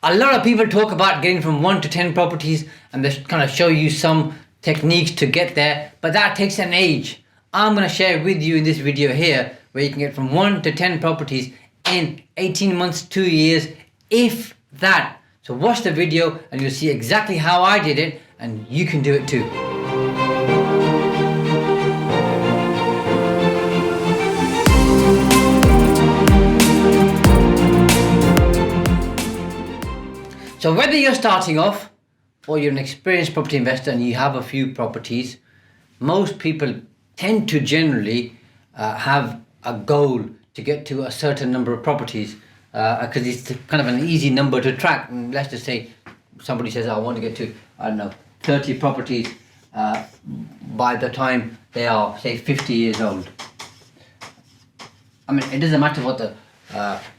a lot of people talk about getting from 1 to 10 properties, and they kind of show you some techniques to get there, but that takes an age. I'm going to share with you in this video here where you can get from 1 to 10 properties in 18 months, 2 years, if that. So watch the video and you'll see exactly how I did it, and you can do it too. So whether you're starting off or you're an experienced property investor and you have a few properties, most people tend to generally have a goal to get to a certain number of properties because it's kind of an easy number to track. And let's just say somebody says, I want to get to, I don't know, 30 properties by the time they are, say, 50 years old. I mean, it doesn't matter what the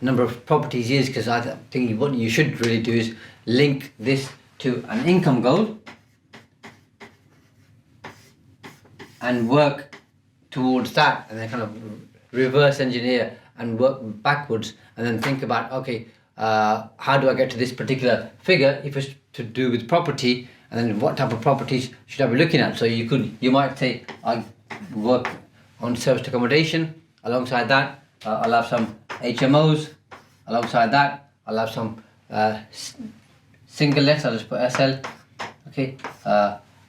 number of properties is, because I think what you should really do is link this to an income goal and work towards that, and then kind of reverse engineer and work backwards, and then think about, okay, how do I get to this particular figure if it's to do with property, and then what type of properties should I be looking at. So you might say, I work on serviced accommodation. Alongside that, I'll have some HMOs. Alongside that, I'll have some single lets. I'll just put SL. Okay.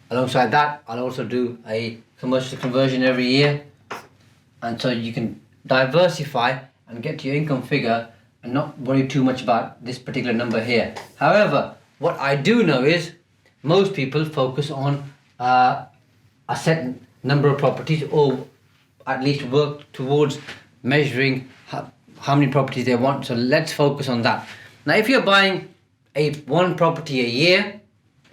Alongside that, I'll also do a commercial conversion every year. And so you can diversify and get to your income figure and not worry too much about this particular number here. However, what I do know is most people focus on a set number of properties, or at least work towards measuring how many properties they want. So let's focus on that. Now, if you're buying one property a year,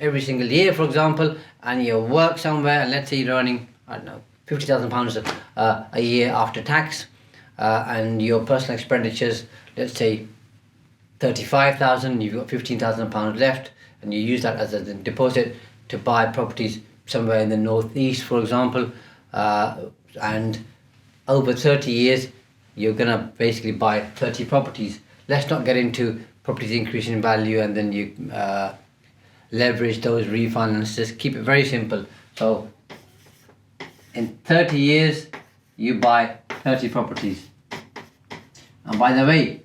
every single year, for example, and you work somewhere, and let's say you're earning, I don't know, £50,000 a year after tax, and your personal expenditures, let's say 35,000, you've got £15,000 left, and you use that as a deposit to buy properties somewhere in the northeast, for example, and over 30 years, you're gonna basically buy 30 properties. Let's not get into properties increasing in value and then you leverage those refinances. Keep it very simple. So in 30 years, you buy 30 properties. And by the way,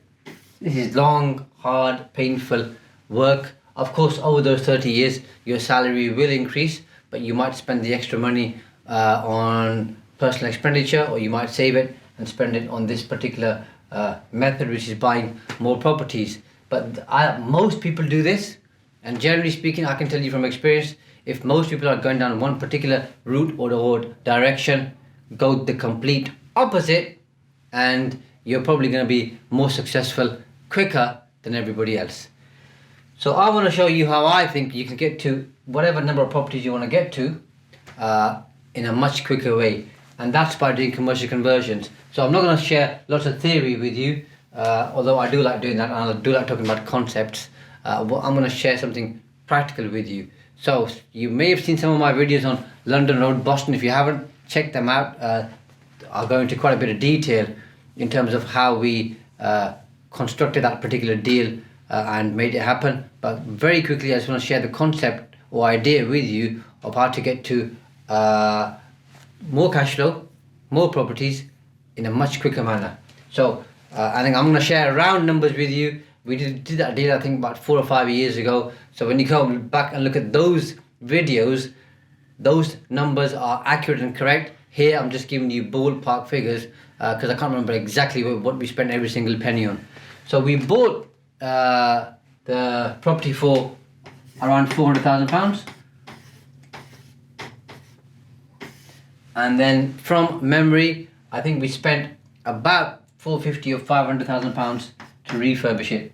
this is long, hard, painful work. Of course, over those 30 years, your salary will increase, but you might spend the extra money on personal expenditure, or you might save it and spend it on this particular method, which is buying more properties. But most people do this, and generally speaking, I can tell you from experience, if most people are going down one particular route or direction, go the complete opposite, and you're probably going to be more successful quicker than everybody else. So I want to show you how I think you can get to whatever number of properties you want to get to in a much quicker way, and that's by doing commercial conversions. So I'm not going to share lots of theory with you, although I do like doing that, and I do like talking about concepts. I'm going to share something practical with you. So you may have seen some of my videos on London Road, Boston. If you haven't, check them out. I'll go into quite a bit of detail in terms of how we constructed that particular deal and made it happen. But very quickly, I just want to share the concept or idea with you of how to get to more cash flow, more properties in a much quicker manner. So I think I'm going to share round numbers with you. We did that deal, I think, about 4 or 5 years ago. So when you go back and look at those videos, those numbers are accurate and correct. Here I'm just giving you ballpark figures because I can't remember exactly what we spent every single penny on. So we bought the property for around £400,000, and then from memory, I think we spent about £450,000 or £500,000 to refurbish it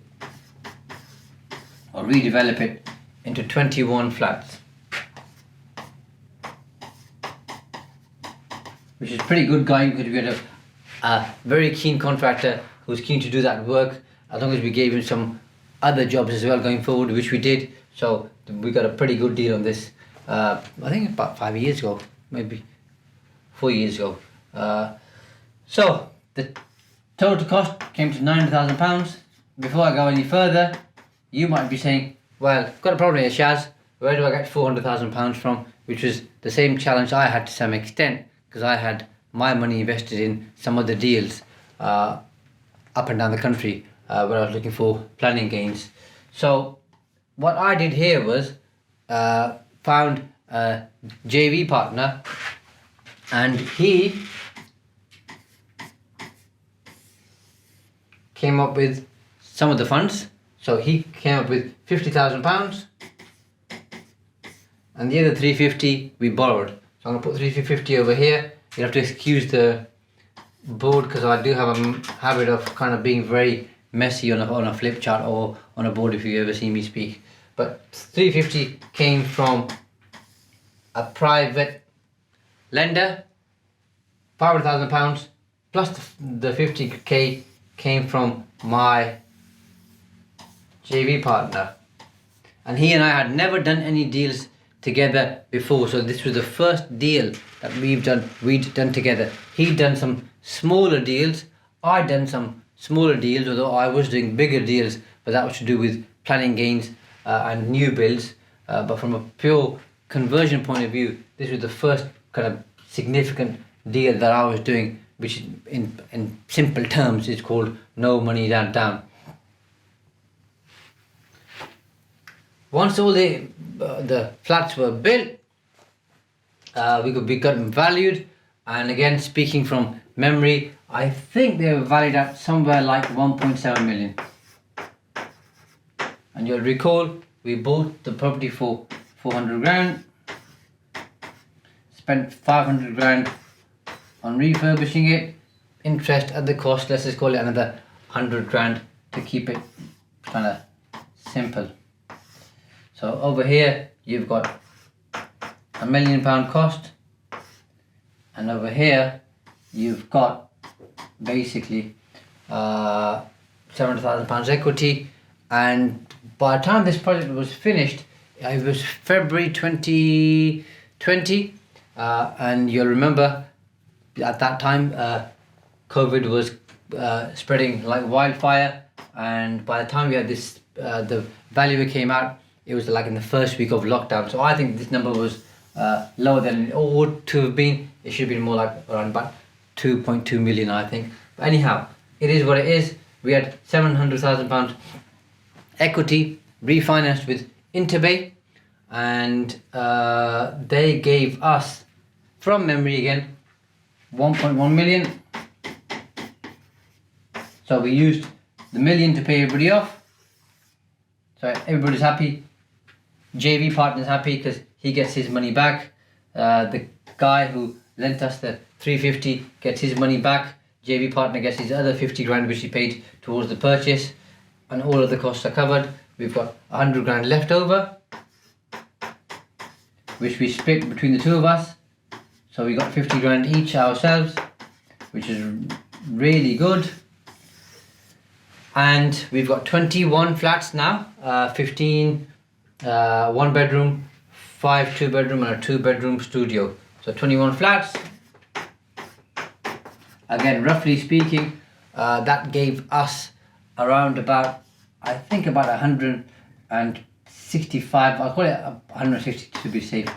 or redevelop it into 21 flats, which is pretty good going because we had a very keen contractor who was keen to do that work, as long as we gave him some other jobs as well going forward, which we did. So we got a pretty good deal on this. I think about 5 years ago, maybe 4 years ago. So the total cost came to £900,000. Before I go any further, you might be saying, well, got a problem here, Shaz. Where do I get £400,000 from? Which was the same challenge I had to some extent, because I had my money invested in some other deals up and down the country where I was looking for planning gains. So what I did here was found a JV partner, and he came up with some of the funds. So he came up with £50,000, and the other 350 we borrowed. So I'm going to put 350 over here. You'll have to excuse the board because I do have a habit of kind of being very messy on a flip chart or on a board if you ever see me speak. But 350 came from a private lender, £500,000 plus the 50k came from my JV partner, and he and I had never done any deals together before, so this was the first deal that we'd done together. He'd done some smaller deals, I'd done some smaller deals, although I was doing bigger deals, but that was to do with planning gains and new builds. But from a pure conversion point of view, this was the first kind of significant deal that I was doing, which in simple terms is called no money down. Once all the flats were built, we got them valued, and again, speaking from memory, I think they were valued at somewhere like 1.7 million. And you'll recall we bought the property for 400 grand, spent 500 grand on refurbishing it, interest at the cost, let's just call it another 100 grand to keep it kind of simple. So over here you've got £1 million cost, and over here you've got basically £700,000 equity. And by the time this project was finished, it was February 2020, and you'll remember at that time COVID was spreading like wildfire, and by the time we had this the valuer came out, it was like in the first week of lockdown. So I think this number was lower than it ought to have been. It should have been more like around about 2.2 million, I think. But anyhow, it is what it is. We had £700,000 equity refinanced with Interbay, and they gave us, from memory again, 1.1 million. So we used the million to pay everybody off. So everybody's happy. JV partner's happy because he gets his money back. The guy who lent us the 350 gets his money back. JV partner gets his other 50 grand which he paid towards the purchase, and all of the costs are covered. We've got 100 grand left over, which we split between the two of us. So we got 50 grand each ourselves, which is really good. And we've got 21 flats now, 15 one bedroom, 5 2 bedroom and a 2 bedroom studio. So 21 flats. Again, roughly speaking, that gave us around about, I think about 165, I'll call it 160 to be safe,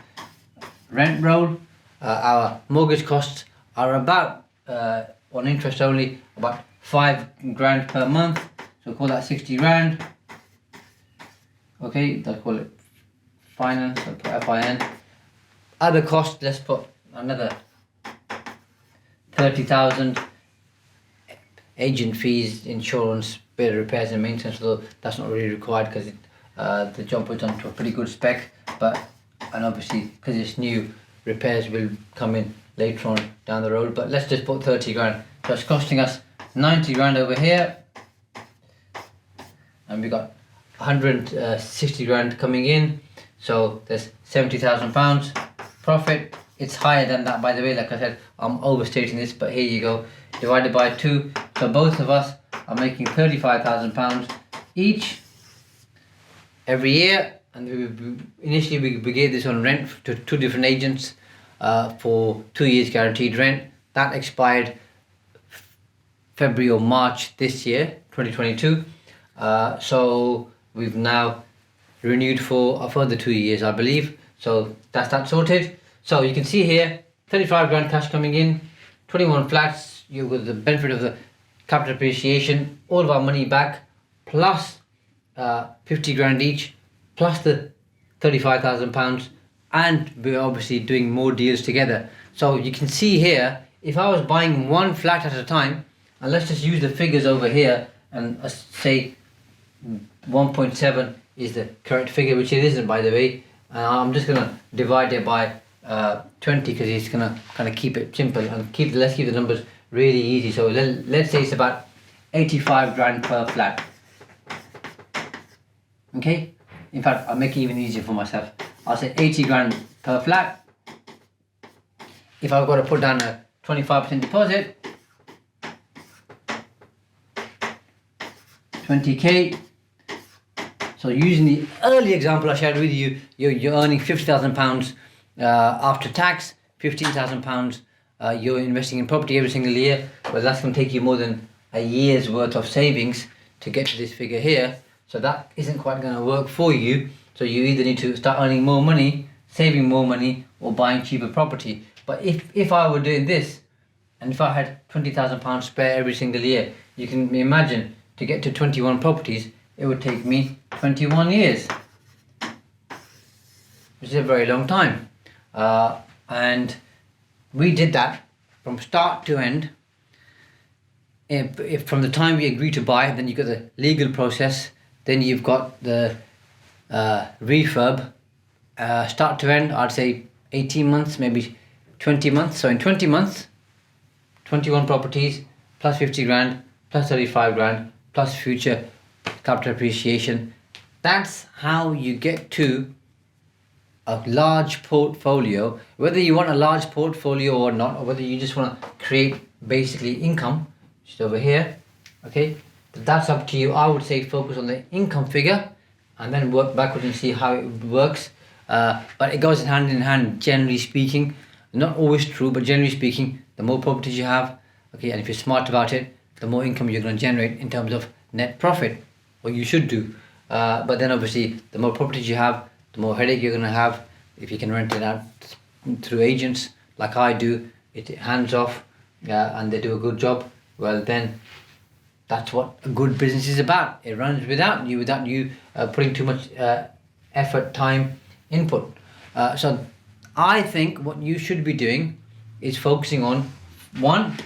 rent roll. Our mortgage costs are about, on interest only, about 5 grand per month. So call that 60 grand. Okay, let's call it finance, I'll put FIN. Other costs, let's put another 30,000. Agent fees, insurance, bit of repairs and maintenance, although that's not really required because the job was done to a pretty good spec. And obviously because it's new, repairs will come in later on down the road. But let's just put 30 grand. So it's costing us 90 grand over here, and we got 160 grand coming in. So there's £70,000 profit. It's higher than that, by the way. Like I said, I'm overstating this, but here you go, divided by 2. So both of us are making £35,000 each every year. And initially we gave this on rent to 2 different agents for 2 years guaranteed rent. That expired February or March this year, 2022. So we've now renewed for a further 2 years, I believe. So that's that sorted. So you can see here, 35 grand cash coming in, 21 flats, you with the benefit of the capital appreciation, all of our money back, plus 50 grand each, plus the £35,000, and we're obviously doing more deals together. So you can see here, if I was buying one flat at a time, and let's just use the figures over here, and say 1.7 is the correct figure, which it isn't, by the way. I'm just gonna divide it by 20 because it's gonna kind of keep it simple and let's keep the numbers really easy. So let's say it's about 85 grand per flat. Okay, in fact I'll make it even easier for myself. I'll say 80 grand per flat. If I've got to put down a 25% deposit, 20k. So using the early example I shared with you, you're earning £50,000 after tax, £15,000 you're investing in property every single year. Well, that's going to take you more than a year's worth of savings to get to this figure here. So that isn't quite going to work for you. So you either need to start earning more money, saving more money, or buying cheaper property. But if I were doing this, and if I had £20,000 spare every single year, you can imagine to get to 21 properties, it would take me 21 years, which is a very long time. And we did that from start to end. If from the time we agree to buy, then you've got the legal process, then you've got the refurb, start to end, I'd say 18 months, maybe 20 months. So in 20 months, 21 properties, plus 50 grand, plus 35 grand, plus future capital appreciation. That's how you get to a large portfolio. Whether you want a large portfolio or not, or whether you just want to create basically income, which is over here, okay, that's up to you. I would say focus on the income figure and then work backwards and see how it works. But it goes hand in hand, generally speaking. Not always true, but generally speaking, the more properties you have, okay, and if you're smart about it, the more income you're going to generate in terms of net profit, or you should do. But then obviously, the more properties you have, the more headache you're going to have. If you can rent it out through agents, like I do, it's hands off, and they do a good job, well then, that's what a good business is about. It runs without you putting too much effort, time, input. So I think what you should be doing is focusing on 1,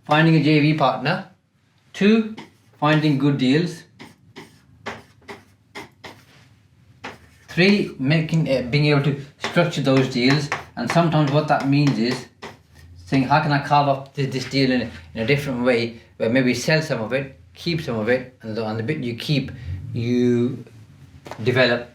finding a JV partner, 2, finding good deals, 3, being able to structure those deals. And sometimes what that means is saying, how can I carve up this deal in a different way, where maybe sell some of it, keep some of it, and the bit you keep, you develop,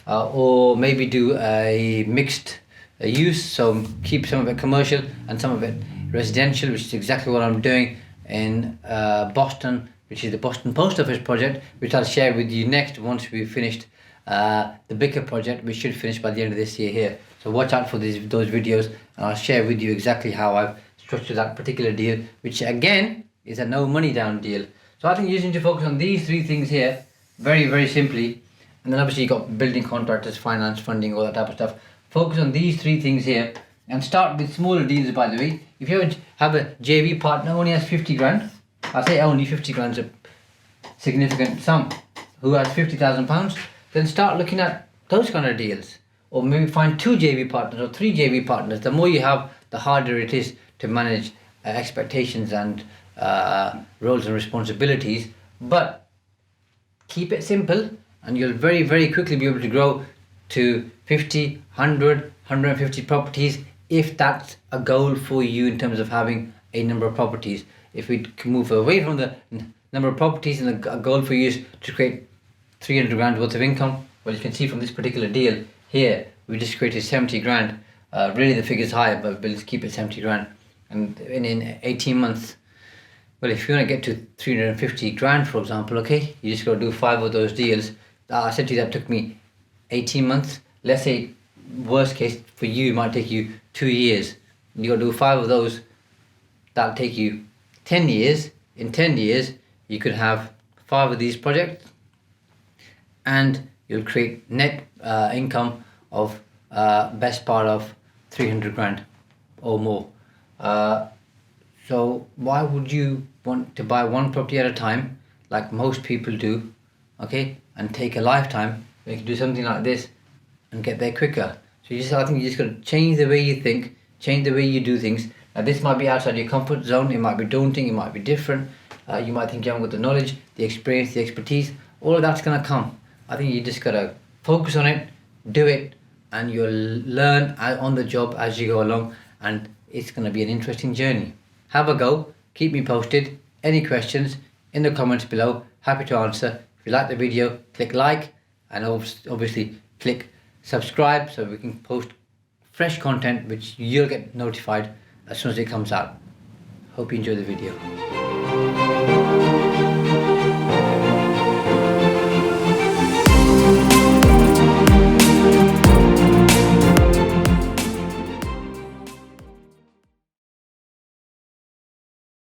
or maybe do a mixed use, so keep some of it commercial and some of it residential, which is exactly what I'm doing in Boston, which is the Boston Post Office project, which I'll share with you next once we've finished the bigger project, which should finish by the end of this year here. So watch out for those videos, and I'll share with you exactly how I've structured that particular deal, which again is a no money down deal. So I think you need to focus on these 3 things here, very, very simply. And then obviously you've got building contractors, finance, funding, all that type of stuff. Focus on these 3 things here, and start with smaller deals, by the way. If you have a JV partner only has 50 grand, I say only 50 grand is a significant sum, who has £50,000, then start looking at those kind of deals. Or maybe find 2 JV partners or 3 JV partners. The more you have, the harder it is to manage expectations and roles and responsibilities. But keep it simple, and you'll very, very quickly be able to grow to 50, 100, 150 properties, if that's a goal for you in terms of having a number of properties. If we can move away from the number of properties, and a goal for you is to create 300 grand worth of income, well, you can see from this particular deal here, we just created 70 grand. Really the figure's higher, but we'll just keep it 70 grand. And in 18 months, well, if you want to get to 350 grand, for example, okay, you just got to do 5 of those deals. I said to you that took me 18 months. Let's say worst case for you, it might take you 2 years. You got to do 5 of those. That'll take you 10 years. In 10 years, you could have 5 of these projects, and you'll create net income of best part of 300 grand or more. So why would you want to buy one property at a time, like most people do, okay, and take a lifetime? You can do something like this and get there quicker. So I think you just got to change the way you think, change the way you do things. Now this might be outside your comfort zone. It might be daunting. It might be different. You might think you haven't got the knowledge, the experience, the expertise. All of that's gonna come. I think you just gotta focus on it, do it, and you'll learn on the job as you go along. And it's gonna be an interesting journey. Have a go. Keep me posted. Any questions in the comments below? Happy to answer. If you like the video, click like, and obviously click subscribe so we can post fresh content which you'll get notified as soon as it comes out. Hope you enjoy the video.